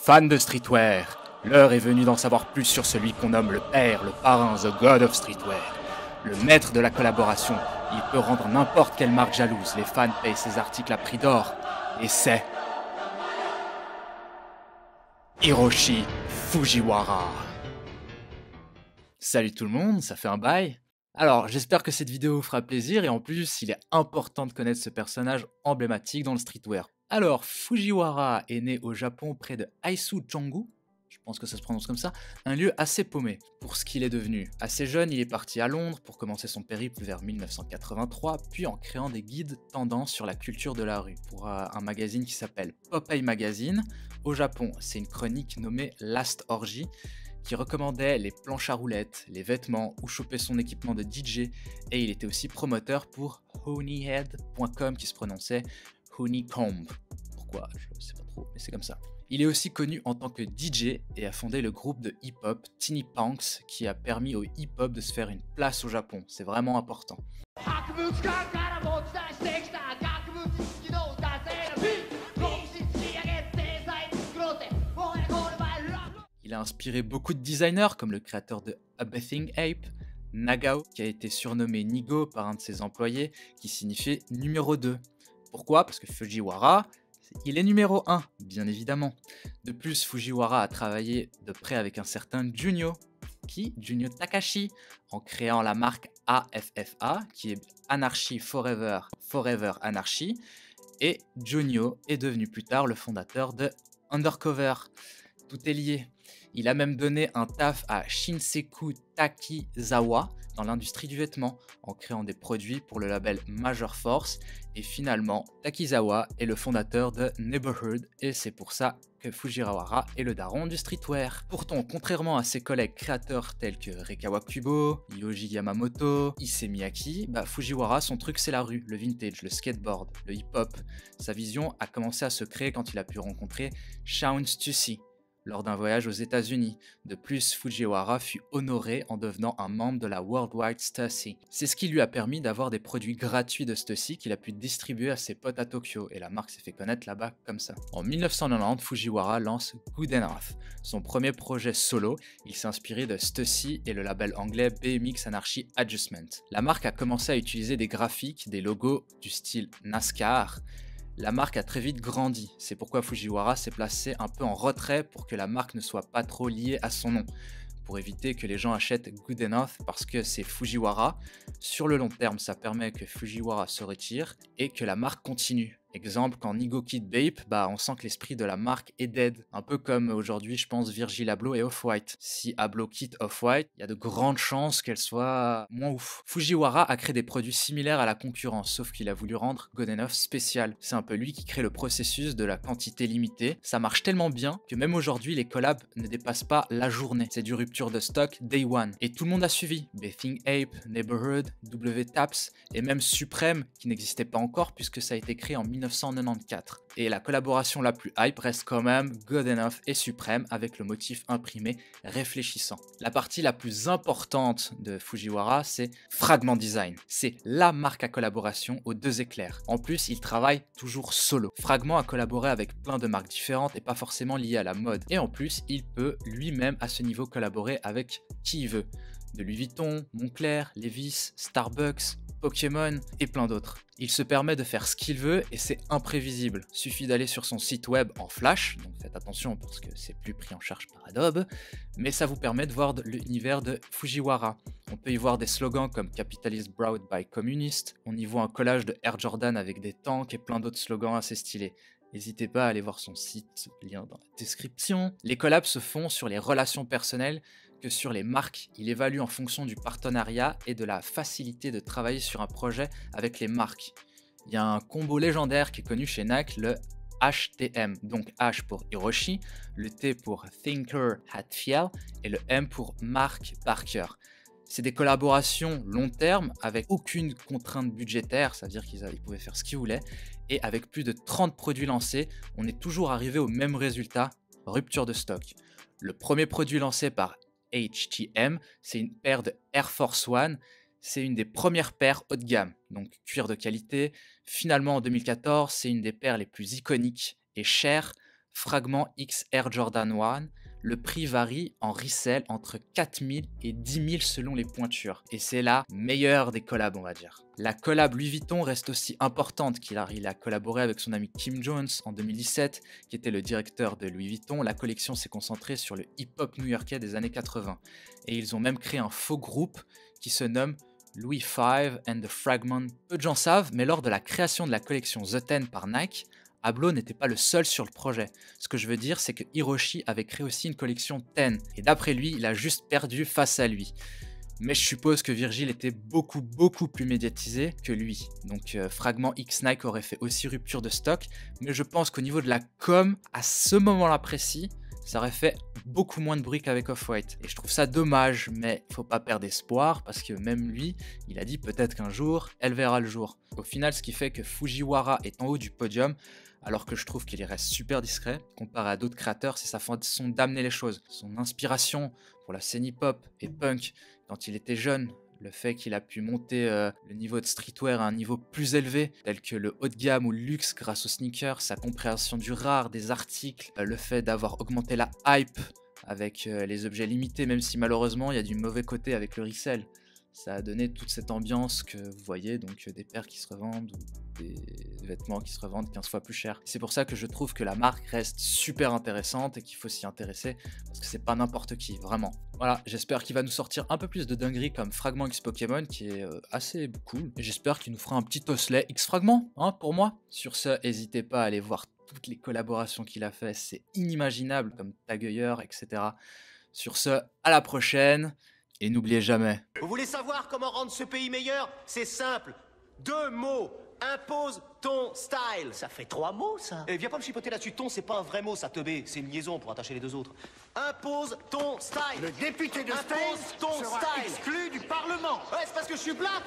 Fans de streetwear, l'heure est venue d'en savoir plus sur celui qu'on nomme le père, le parrain, The God of Streetwear. Le maître de la collaboration, il peut rendre n'importe quelle marque jalouse, les fans payent ses articles à prix d'or, et c'est... Hiroshi Fujiwara. Salut tout le monde, ça fait un bail. Alors, j'espère que cette vidéo vous fera plaisir, et en plus, il est important de connaître ce personnage emblématique dans le streetwear. Alors, Fujiwara est né au Japon près de Aizu-Changu, je pense que ça se prononce comme ça, un lieu assez paumé pour ce qu'il est devenu. Assez jeune, il est parti à Londres pour commencer son périple vers 1983, puis en créant des guides tendance sur la culture de la rue pour un magazine qui s'appelle Popeye Magazine. Au Japon, c'est une chronique nommée Last Orgy, qui recommandait les planches à roulettes, les vêtements ou choper son équipement de DJ, et il était aussi promoteur pour Honeyhead.com qui se prononçait Honeycomb. Pourquoi? Je sais pas trop, mais c'est comme ça. Il est aussi connu en tant que DJ et a fondé le groupe de hip-hop Tiny Punks qui a permis au hip-hop de se faire une place au Japon. C'est vraiment important. Il a inspiré beaucoup de designers comme le créateur de A Bathing Ape, Nagao, qui a été surnommé Nigo par un de ses employés, qui signifiait numéro 2. Pourquoi? Parce que Fujiwara, il est numéro 1, bien évidemment. De plus, Fujiwara a travaillé de près avec un certain Junyo Takashi, en créant la marque AFFA, qui est Anarchy Forever, Forever Anarchy, et Junyo est devenu plus tard le fondateur de Undercover. Tout est lié. Il a même donné un taf à Shinseku Takizawa dans l'industrie du vêtement, en créant des produits pour le label Major Force, et finalement, Takizawa est le fondateur de Neighborhood, et c'est pour ça que Fujiwara est le daron du streetwear. Pourtant, contrairement à ses collègues créateurs tels que Reikawa Kubo, Yoji Yamamoto, Issey Miyake, Fujiwara, son truc c'est la rue, le vintage, le skateboard, le hip-hop. Sa vision a commencé à se créer quand il a pu rencontrer Shaun Stussy lors d'un voyage aux États-Unis. De plus, Fujiwara fut honoré en devenant un membre de la Worldwide Stussy. C'est ce qui lui a permis d'avoir des produits gratuits de Stussy qu'il a pu distribuer à ses potes à Tokyo, et la marque s'est fait connaître là-bas comme ça. En 1990, Fujiwara lance Good Enough, son premier projet solo. Il s'est inspiré de Stussy et le label anglais BMX Anarchy Adjustment. La marque a commencé à utiliser des graphiques, des logos du style NASCAR. La marque a très vite grandi, c'est pourquoi Fujiwara s'est placé un peu en retrait pour que la marque ne soit pas trop liée à son nom, pour éviter que les gens achètent Good Enough parce que c'est Fujiwara. Sur le long terme, ça permet que Fujiwara se retire et que la marque continue. Exemple, quand Nigo quitte Bape, on sent que l'esprit de la marque est dead. Un peu comme aujourd'hui, je pense, Virgil Abloh et Off-White. Si Abloh quitte Off-White, il y a de grandes chances qu'elle soit moins ouf. Fujiwara a créé des produits similaires à la concurrence, sauf qu'il a voulu rendre Good Enough spécial. C'est un peu lui qui crée le processus de la quantité limitée. Ça marche tellement bien que même aujourd'hui, les collabs ne dépassent pas la journée. C'est du rupture de stock day one. Et tout le monde a suivi. Bathing Ape, Neighborhood, W-Taps et même Supreme, qui n'existait pas encore puisque ça a été créé en 1994. Et la collaboration la plus hype reste quand même Good Enough et Supreme avec le motif imprimé réfléchissant. La partie la plus importante de Fujiwara, c'est Fragment Design. C'est la marque à collaboration aux deux éclairs. En plus, il travaille toujours solo. Fragment a collaboré avec plein de marques différentes et pas forcément liées à la mode. Et en plus, il peut lui-même à ce niveau collaborer avec qui il veut. De Louis Vuitton, Moncler, Levi's, Starbucks, Pokémon et plein d'autres. Il se permet de faire ce qu'il veut et c'est imprévisible. Suffit d'aller sur son site web en flash, donc faites attention parce que c'est plus pris en charge par Adobe, mais ça vous permet de voir l'univers de Fujiwara. On peut y voir des slogans comme Capitalist Brought by Communist, on y voit un collage de Air Jordan avec des tanks et plein d'autres slogans assez stylés. N'hésitez pas à aller voir son site, lien dans la description. Les collabs se font sur les relations personnelles que sur les marques. Il évalue en fonction du partenariat et de la facilité de travailler sur un projet avec les marques. Il y a un combo légendaire qui est connu chez NAC, le HTM, donc H pour Hiroshi, le T pour Thinker Hatfield et le M pour Mark Parker. C'est des collaborations long terme avec aucune contrainte budgétaire, c'est-à-dire qu'ils pouvaient faire ce qu'ils voulaient, et avec plus de 30 produits lancés, on est toujours arrivé au même résultat, rupture de stock. Le premier produit lancé par HTM, c'est une paire de Air Force One, c'est une des premières paires haut de gamme, donc cuir de qualité. Finalement en 2014, c'est une des paires les plus iconiques et chères, Fragment X Air Jordan 1, le prix varie en resell entre 4000 et 10 000 selon les pointures. Et c'est la meilleure des collabs, on va dire. La collab Louis Vuitton reste aussi importante qu'il a collaboré avec son ami Kim Jones en 2017, qui était le directeur de Louis Vuitton. La collection s'est concentrée sur le hip-hop new-yorkais des années 80. Et ils ont même créé un faux groupe qui se nomme Louis V and the Fragment. Peu de gens savent, mais lors de la création de la collection The Ten par Nike, Abloh n'était pas le seul sur le projet. Ce que je veux dire, c'est que Hiroshi avait créé aussi une collection Ten, et d'après lui, il a juste perdu face à lui. Mais je suppose que Virgil était beaucoup plus médiatisé que lui. Donc Fragment X Nike aurait fait aussi rupture de stock, mais je pense qu'au niveau de la com, à ce moment-là précis, ça aurait fait beaucoup moins de bruit qu'avec Off-White. Et je trouve ça dommage, mais faut pas perdre espoir, parce que même lui, il a dit peut-être qu'un jour, elle verra le jour. Au final, ce qui fait que Fujiwara est en haut du podium, alors que je trouve qu'il reste super discret, comparé à d'autres créateurs, c'est sa façon d'amener les choses. Son inspiration pour la scène hip-hop et punk, quand il était jeune, le fait qu'il a pu monter le niveau de streetwear à un niveau plus élevé, tel que le haut de gamme ou le luxe grâce aux sneakers, sa compréhension du rare, des articles, le fait d'avoir augmenté la hype avec les objets limités, même si malheureusement il y a du mauvais côté avec le resell. Ça a donné toute cette ambiance que vous voyez, donc des paires qui se revendent ou des vêtements qui se revendent 15 fois plus cher. C'est pour ça que je trouve que la marque reste super intéressante et qu'il faut s'y intéresser, parce que c'est pas n'importe qui, vraiment. Voilà, j'espère qu'il va nous sortir un peu plus de dingueries comme Fragment X Pokémon, qui est assez cool. Et j'espère qu'il nous fera un petit osselet X Fragment, hein, pour moi. Sur ce, n'hésitez pas à aller voir toutes les collaborations qu'il a fait, c'est inimaginable, comme Tagueilleur, etc. Sur ce, à la prochaine. Et n'oubliez jamais. Vous voulez savoir comment rendre ce pays meilleur? C'est simple. 2 mots. Impose ton style. Ça fait 3 mots, ça. Et viens pas me chipoter là-dessus. Ton, c'est pas un vrai mot, ça teubé. C'est une liaison pour attacher les 2 autres. Impose ton style. Le député de Impose States ton sera style. exclu du Parlement. Ouais, c'est parce que je suis black.